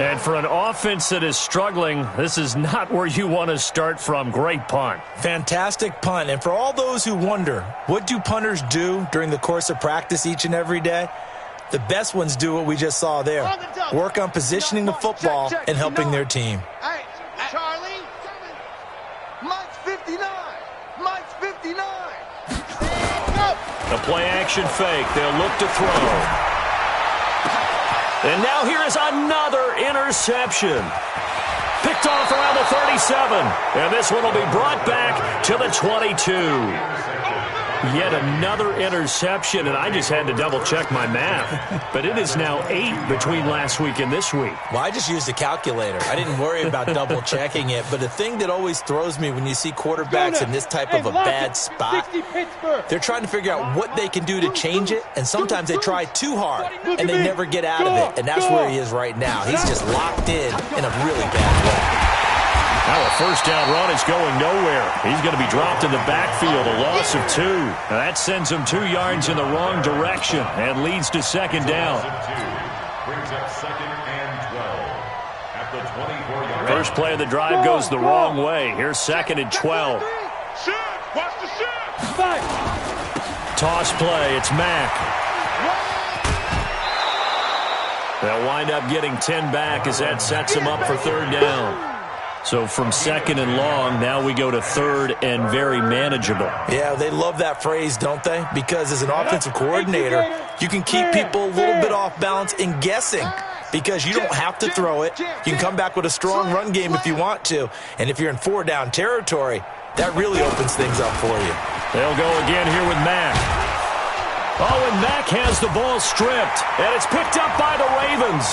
And for an offense that is struggling, this is not where you want to start from. Great punt. Fantastic punt. And for all those who wonder, what do punters do during the course of practice each and every day? The best ones do what we just saw there. Work on positioning the football and helping their team. Hey, Charlie. Mike's 59. Mike's 59. Go. The play-action fake. They'll look to throw. And now here is another interception. Picked off around the 37. And this one will be brought back to the 22. Yet another interception, and I just had to double-check my math. But it is now 8 between last week and this week. Well, I just used a calculator. I didn't worry about double-checking it. But the thing that always throws me when you see quarterbacks in this type of a bad spot, they're trying to figure out what they can do to change it, and sometimes they try too hard, and they never get out of it. And that's where he is right now. He's just locked in a really bad way. Now a first down run is going nowhere. He's going to be dropped in the backfield, a loss of 2. Now that sends him 2 yards in the wrong direction and leads to second down. Brings up second and 12 at the 24-yard line. First play of the drive goes the wrong way. Here's second and 12. Shift. Watch the shift. Toss play. It's Mack. They'll wind up getting 10 back as that sets him up for third down. So from second and long, now we go to third and very manageable. Yeah, they love that phrase, don't they? Because as an offensive coordinator, you can keep people a little bit off balance in guessing because you don't have to throw it. You can come back with a strong run game if you want to. And if you're in 4-down territory, that really opens things up for you. They'll go again here with Mack. Oh, and Mack has the ball stripped, and it's picked up by the Ravens.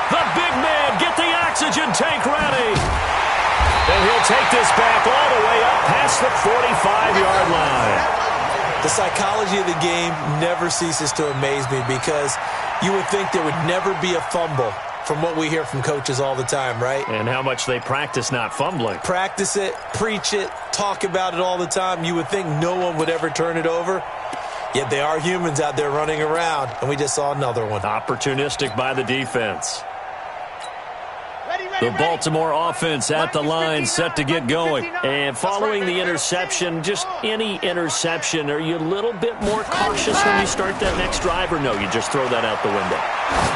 The big man, get the oxygen tank ready. And he'll take this back all the way up past the 45-yard line. The psychology of the game never ceases to amaze me because you would think there would never be a fumble from what we hear from coaches all the time, right? And how much they practice not fumbling. Practice it, preach it, talk about it all the time. You would think no one would ever turn it over. Yet they are humans out there running around, and we just saw another one. Opportunistic by the defense. The Baltimore offense at the line, set to get going. And following the interception, just any interception, are you a little bit more cautious when you start that next drive, or no, you just throw that out the window?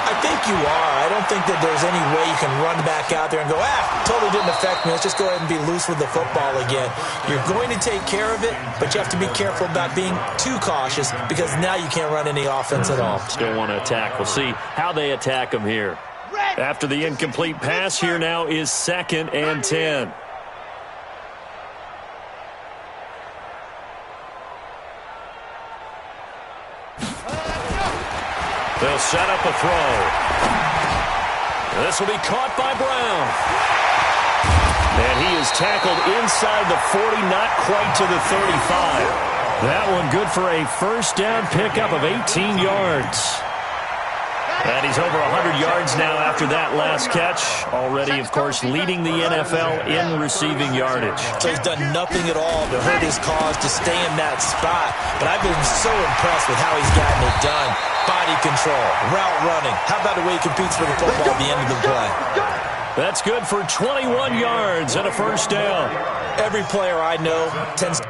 I think you are. I don't think that there's any way you can run back out there and go, totally didn't affect me. Let's just go ahead and be loose with the football again. You're going to take care of it, but you have to be careful about being too cautious because now you can't run any offense at all. Still want to attack. We'll see how they attack them here. After the incomplete pass, here now is second and 10. They'll set up a throw. This will be caught by Brown. And he is tackled inside the 40, not quite to the 35. That one good for a first down pickup of 18 yards. And he's over 100 yards now after that last catch. Already, of course, leading the NFL in receiving yardage. So he's done nothing at all to hurt his cause to stay in that spot. But I've been so impressed with how he's gotten it done. Body control, route running. How about the way he competes for the football at the end of the play? That's good for 21 yards and a first down. Every player I know tends to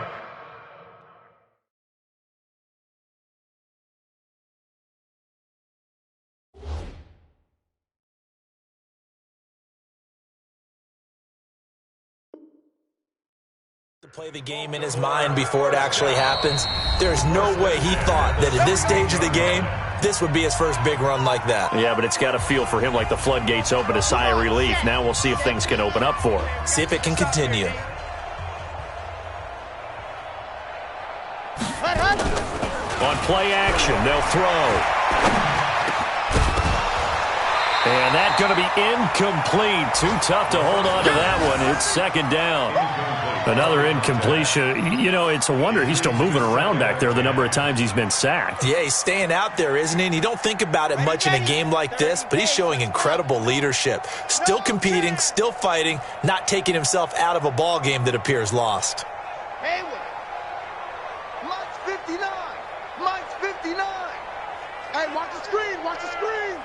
play the game in his mind before it actually happens. There's no way he thought that at this stage of the game, this would be his first big run like that. Yeah, but it's got to feel for him like the floodgates open, a sigh of relief. Now we'll see if things can open up for him. See if it can continue. On play action, they'll throw. And that's going to be incomplete. Too tough to hold on to that one. It's second down. Another incompletion. You know, it's a wonder he's still moving around back there the number of times he's been sacked. Yeah, he's staying out there, isn't he? And you don't think about it much in a game like this, but he's showing incredible leadership. Still competing, still fighting, not taking himself out of a ball game that appears lost. Hayward. Mike's 59. Mike's 59. Hey, watch the screen. Watch the screen.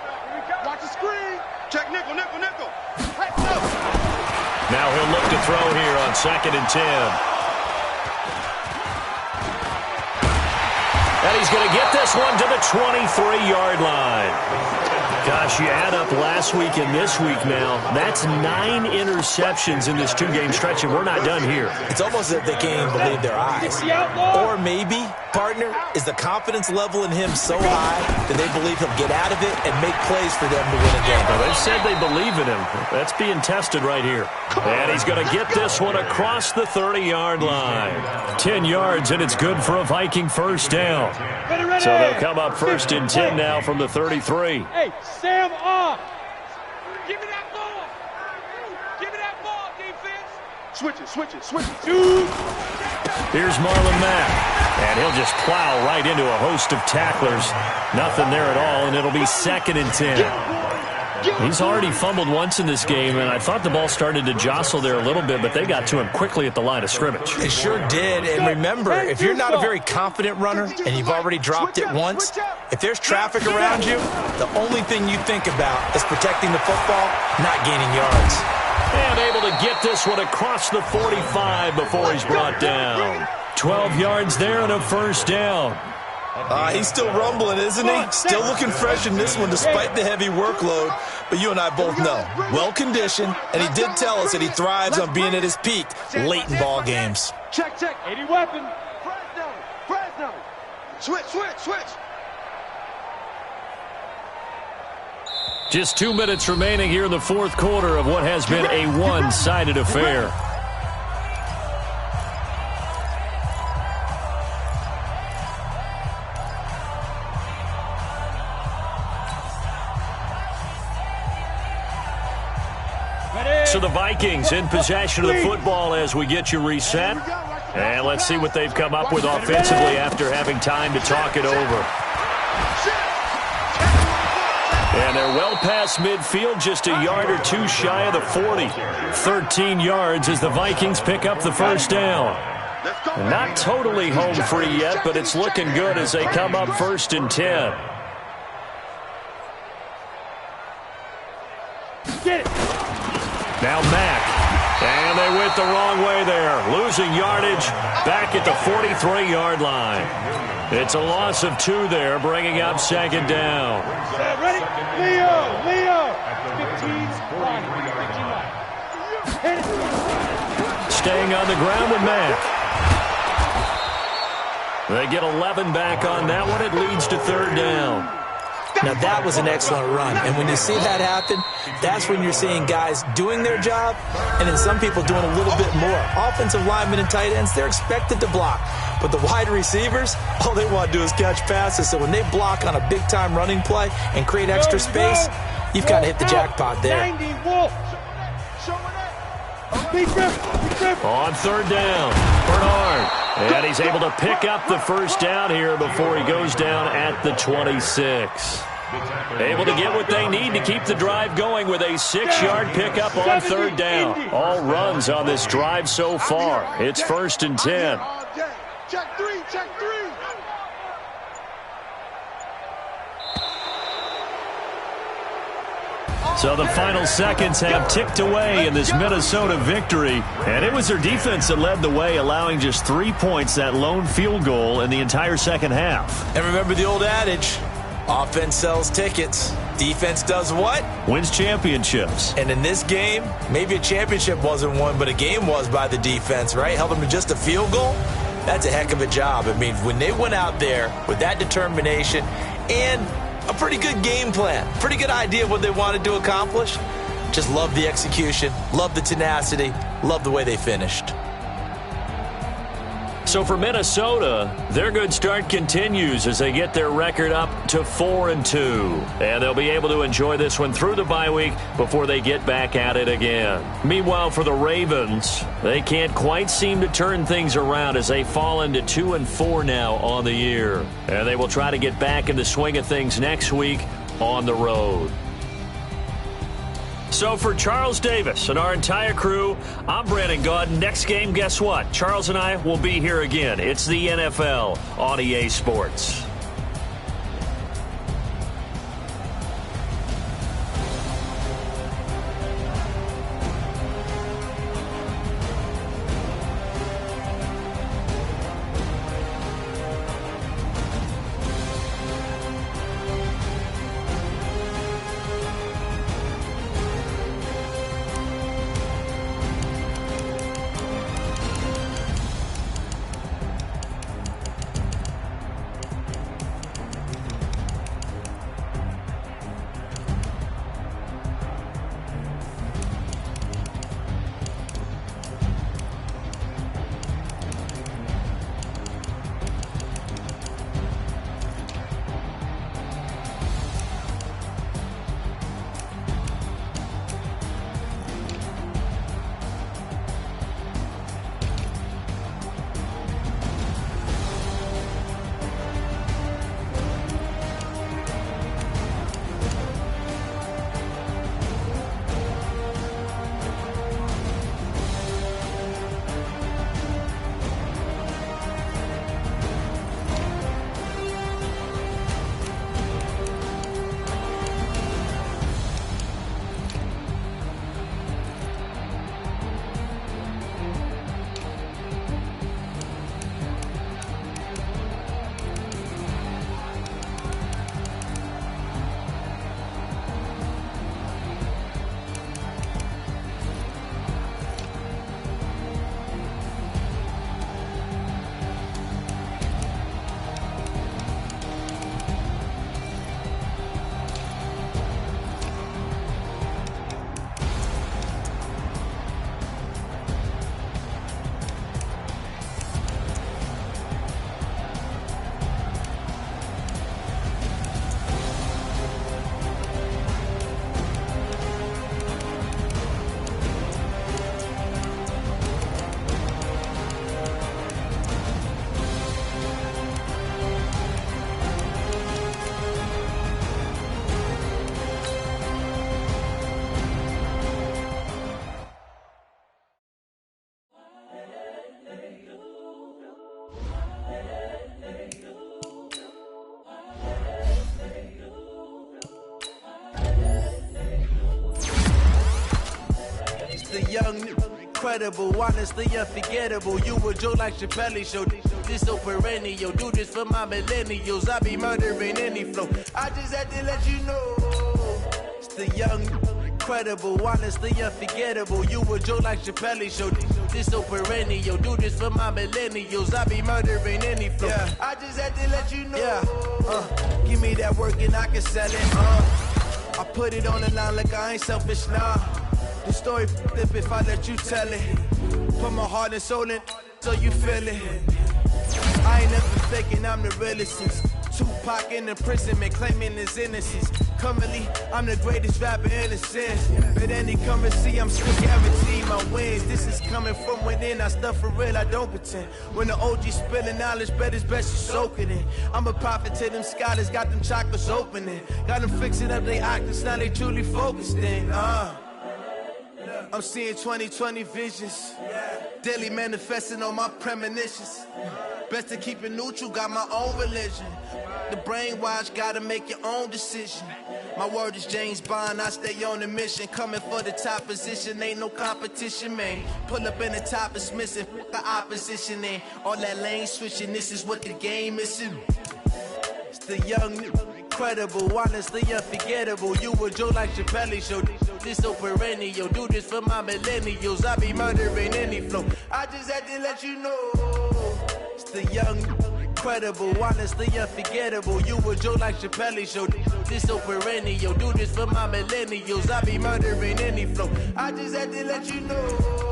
Watch the screen. Check nickel, nickel, nickel. Let's go. Now he'll look to throw here on 2nd and 10. And he's going to get this one to the 23-yard line. Gosh, you add up last week and this week now, that's 9 interceptions in this 2-game stretch, and we're not done here. It's almost as if they can't even believe their eyes. Or maybe, partner, is the confidence level in him so high that they believe he'll get out of it and make plays for them to win a game. Well, they've said they believe in him. That's being tested right here. And he's going to get this one across the 30-yard line. 10 yards, and it's good for a Viking first down. So they'll come up 1st and 10 now from the 33. Hey, Sam off. Give me that ball. Give me that ball, defense. Switch it, switch it, switch it. Dude. Here's Marlon Mack. And he'll just plow right into a host of tacklers. Nothing there at all, and it'll be 2nd and 10. He's already fumbled once in this game, and I thought the ball started to jostle there a little bit, but they got to him quickly at the line of scrimmage. They sure did, and remember, if you're not a very confident runner and you've already dropped it once, if there's traffic around you, the only thing you think about is protecting the football, not gaining yards. And able to get this one across the 45 before he's brought down. 12 yards there and a first down. He's still rumbling, isn't he? Still looking fresh in this one despite the heavy workload. But you and I both know, well-conditioned, and he did tell us that he thrives on being at his peak late in ball games. Check, check. 80 weapon. Fresno. Switch, switch, switch. Just 2 minutes remaining here in the fourth quarter of what has been a one-sided affair. So the Vikings in possession of the football as we get you reset. And let's see what they've come up with offensively after having time to talk it over. And they're well past midfield, just a yard or two shy of the 40. 13 yards as the Vikings pick up the first down. Not totally home free yet, but it's looking good as they come up 1st and 10. Get it. Now Mack, and they went the wrong way there. Losing yardage back at the 43-yard line. It's a loss of 2 there, bringing up 2nd down. Ready? Leo. 15's line. 15 line. Staying on the ground with Mack. They get 11 back on that one. It leads to 3rd down. Now, that was an excellent run, and when you see that happen, that's when you're seeing guys doing their job and then some people doing a little bit more. Offensive linemen and tight ends, they're expected to block, but the wide receivers, all they want to do is catch passes, so when they block on a big-time running play and create extra space, you've got to hit the jackpot there. 90 Wolf. Big grip. On 3rd down, Bernard. And he's able to pick up the first down here before he goes down at the 26. Able to get what they need to keep the drive going with a 6-yard pickup on 3rd down. All runs on this drive so far. It's 1st and 10. Check 3, check 3. So the final seconds have ticked away in this Minnesota victory. And it was their defense that led the way, allowing just 3 points, that lone field goal in the entire second half. And remember the old adage, offense sells tickets. Defense does what? Wins championships. And in this game, maybe a championship wasn't won, but a game was by the defense, right? Held them to just a field goal. That's a heck of a job. I mean, when they went out there with that determination and a pretty good game plan, pretty good idea of what they wanted to accomplish. Just love the execution, love the tenacity, love the way they finished. So for Minnesota, their good start continues as they get their record up to 4-2. And they'll be able to enjoy this one through the bye week before they get back at it again. Meanwhile, for the Ravens, they can't quite seem to turn things around as they fall into 2-4 now on the year. And they will try to get back in the swing of things next week on the road. So for Charles Davis and our entire crew, I'm Brandon Gaudin. Next game, guess what? Charles and I will be here again. It's the NFL on EA Sports. Young, incredible, honestly unforgettable. You a Joe like Chappelle show. This so perennial. Do this for my millennials. I be murdering any flow. I just had to let you know. It's the young, incredible, honestly unforgettable. You a Joe like Chappelle show. This so perennial. Do this for my millennials. I be murdering any flow. Yeah. I just had to let you know. Yeah. Give me that work and I can sell it. I put it on the line like I ain't selfish, nah. The story flip if I let you tell it. Put my heart and soul in so you feel it. I ain't never faking, I'm the realest since Tupac in imprisonment, claiming his innocence. Currently, I'm the greatest rapper in a sense. But any currency, I'm still guaranteed my wins. This is coming from within, I stuff for real, I don't pretend. When the OG spilling knowledge, bet it's best you soak it in. I'm a prophet to them scholars, got them chakras opening. Got them fixing up they octaves, now they truly focused in. I'm seeing 2020 visions. Daily manifesting on my premonitions. Best to keep it neutral, got my own religion. The brainwash, gotta make your own decision. My word is James Bond, I stay on the mission. Coming for the top position, ain't no competition, man. Pull up in the top, it's missing, the opposition in. All that lane switching, this is what the game is. It's the young, incredible, honestly unforgettable. You a Joe like Chappelle show. This so perennial. Do this for my millennials. I be murdering any flow. I just had to let you know. It's the young, incredible, honestly unforgettable. You a Joe like Chappelle show. This so perennial. Do this for my millennials. I be murdering any flow. I just had to let you know.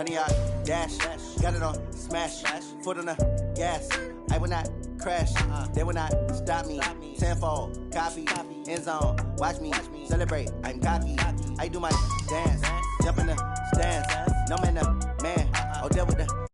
honey, I dash. Got it on smash. Foot on the gas. I will not crash. They will not stop me. Tenfold, copy, end zone. Watch me celebrate. I'm cocky. I do my dance. Jump in the stands. No man, the man. Oh, there with the